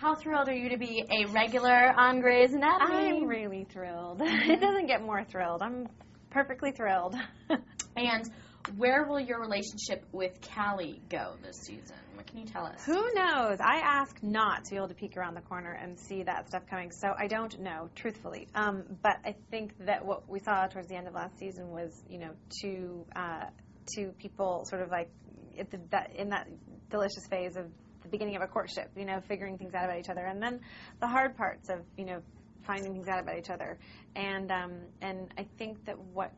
how thrilled are you to be a regular on Grey's Anatomy? I'm really thrilled. It doesn't get more thrilled. I'm perfectly thrilled. And where will your relationship with Callie go this season? What can you tell us? Who knows? I ask not to be able to peek around the corner and see that stuff coming, so I don't know, truthfully. But I think that what we saw towards the end of last season was, two people sort of like in that delicious phase of the beginning of a courtship, figuring things out about each other, and then the hard parts of, finding things out about each other. And I think that what,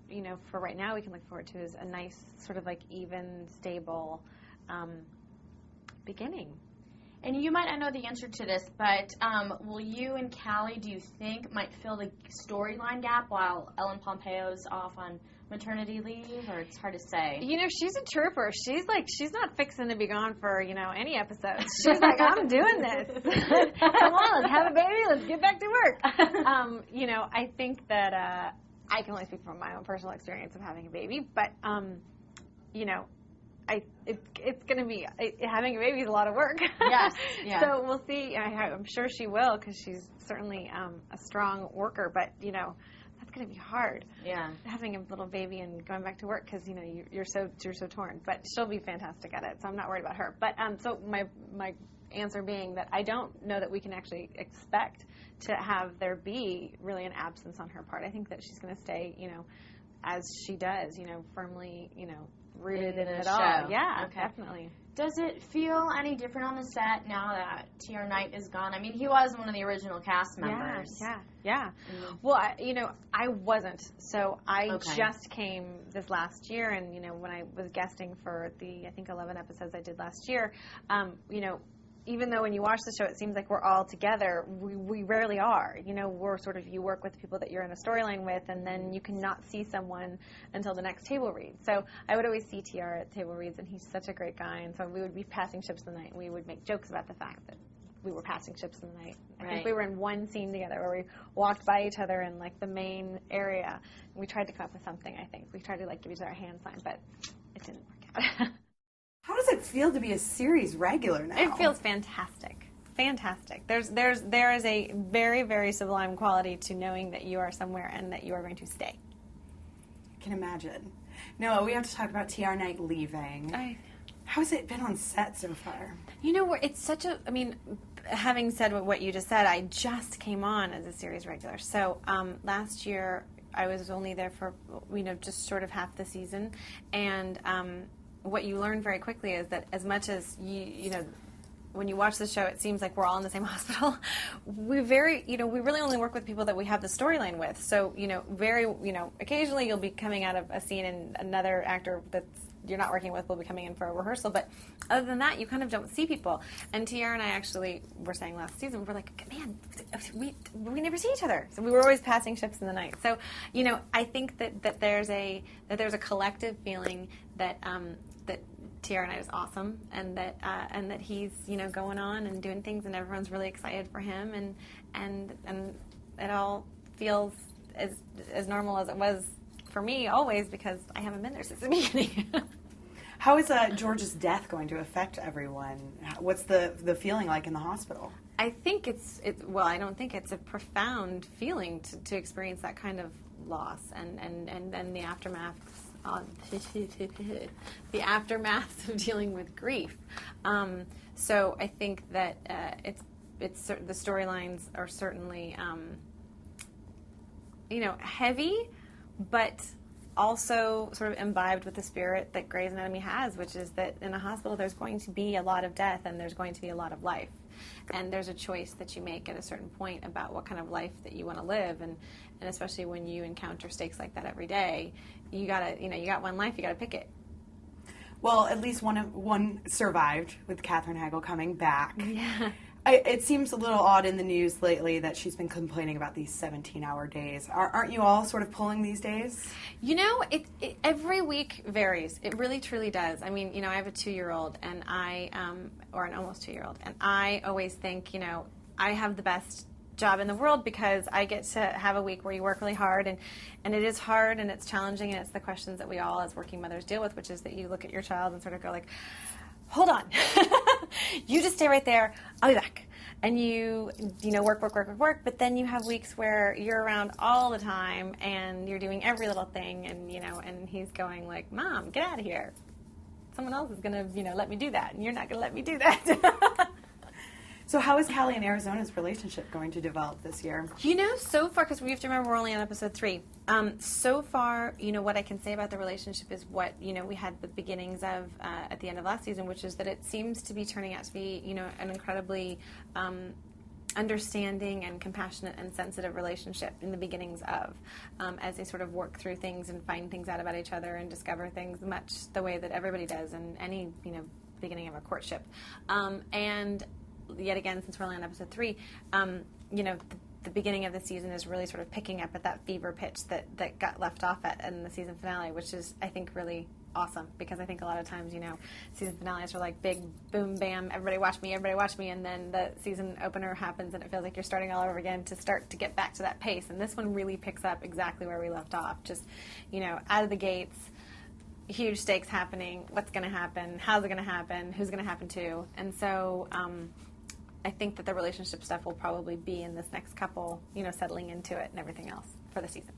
for right now we can look forward to is a nice sort of like even, stable beginning. And you might not know the answer to this, but will you and Callie, do you think, might fill the storyline gap while Ellen Pompeo's off on maternity leave, or it's hard to say? She's a trooper. She's not fixing to be gone for, any episodes. She's like, I'm doing this. Come on, let's have a baby. Let's get back to work. I think that I can only speak from my own personal experience of having a baby, but, it's going to be, having a baby is a lot of work. Yes. Yeah. So we'll see. I'm sure she will, because she's certainly a strong worker, but, that's going to be hard. Yeah. Having a little baby and going back to work, because, you're so torn. But she'll be fantastic at it, so I'm not worried about her. But so my answer being that I don't know that we can actually expect to have there be really an absence on her part. I think that she's going to stay, as she does, firmly, rooted in it all. Yeah, okay. Definitely. Does it feel any different on the set now that T.R. Knight is gone? I mean, he was one of the original cast members. Yeah. Mm-hmm. Well, I wasn't. So I just came this last year, and, when I was guesting for the, I think, 11 episodes I did last year, even though when you watch the show it seems like we're all together, we rarely are. We're sort of, you work with the people that you're in a storyline with, and then you cannot see someone until the next table read. So I would always see TR at table reads, and he's such a great guy, and so we would be passing ships in the night, and we would make jokes about the fact that we were passing ships in the night. I think we were in one scene together where we walked by each other in, like, the main area, and we tried to come up with something, I think. We tried to, like, give each other a hand sign, but it didn't work out. How does it feel to be a series regular now? It feels fantastic. Fantastic. There is a very, very sublime quality to knowing that you are somewhere and that you are going to stay. I can imagine. No, we have to talk about T.R. Knight leaving. How has it been on set so far? It's such a, having said what you just said, I just came on as a series regular. So last year I was only there for, just sort of half the season. And what you learn very quickly is that as much as when you watch the show, it seems like we're all in the same hospital. We really only work with people that we have the storyline with. So, occasionally you'll be coming out of a scene and another actor that's you're not working with will be coming in for a rehearsal. But other than that, you kind of don't see people. And Tiara and I actually were saying last season, we're like, man, we never see each other. So we were always passing ships in the night. So, I think that there's a collective feeling that that Tiara Knight is awesome, and that he's going on and doing things, and everyone's really excited for him, and it all feels as normal as it was for me always, because I haven't been there since the beginning. How is George's death going to affect everyone? What's the feeling like in the hospital? I think I don't think it's a profound feeling to experience that kind of loss and the aftermath. The aftermath of dealing with grief. So I think that it's the storylines are certainly heavy, but also sort of imbibed with the spirit that Grey's Anatomy has, which is that in a hospital there's going to be a lot of death and there's going to be a lot of life. And there's a choice that you make at a certain point about what kind of life that you want to live, and especially when you encounter stakes like that every day, you got one life, you gotta pick it. Well, at least one survived, with Katherine Heigl coming back. Yeah. It seems a little odd in the news lately that she's been complaining about these 17-hour days. Aren't you all sort of pulling these days? It every week varies. It really, truly does. I mean, I have a 2-year-old, and or an almost 2-year-old, and I always think, I have the best job in the world because I get to have a week where you work really hard, and it is hard, and it's challenging, and it's the questions that we all as working mothers deal with, which is that you look at your child and sort of go like, hold on, you just stay right there, I'll be back. and you work, but then you have weeks where you're around all the time and you're doing every little thing, and and he's going like, Mom, get out of here. Someone else is gonna, let me do that, and you're not gonna let me do that. So how is Callie and Arizona's relationship going to develop this year? So far, because we have to remember we're only on episode 3. So far, what I can say about the relationship is what, we had the beginnings of at the end of last season, which is that it seems to be turning out to be, an incredibly understanding and compassionate and sensitive relationship in the beginnings of, as they sort of work through things and find things out about each other and discover things much the way that everybody does in any, beginning of a courtship. And yet again, since we're only on episode 3, the beginning of the season is really sort of picking up at that fever pitch that got left off at in the season finale, which is, I think, really awesome, because I think a lot of times, season finales are like big boom, bam, everybody watch me, and then the season opener happens and it feels like you're starting all over again to get back to that pace. And this one really picks up exactly where we left off, just, out of the gates, huge stakes happening, what's going to happen, how's it going to happen, who's going to happen to. And so I think that the relationship stuff will probably be in this next couple, settling into it and everything else for the season.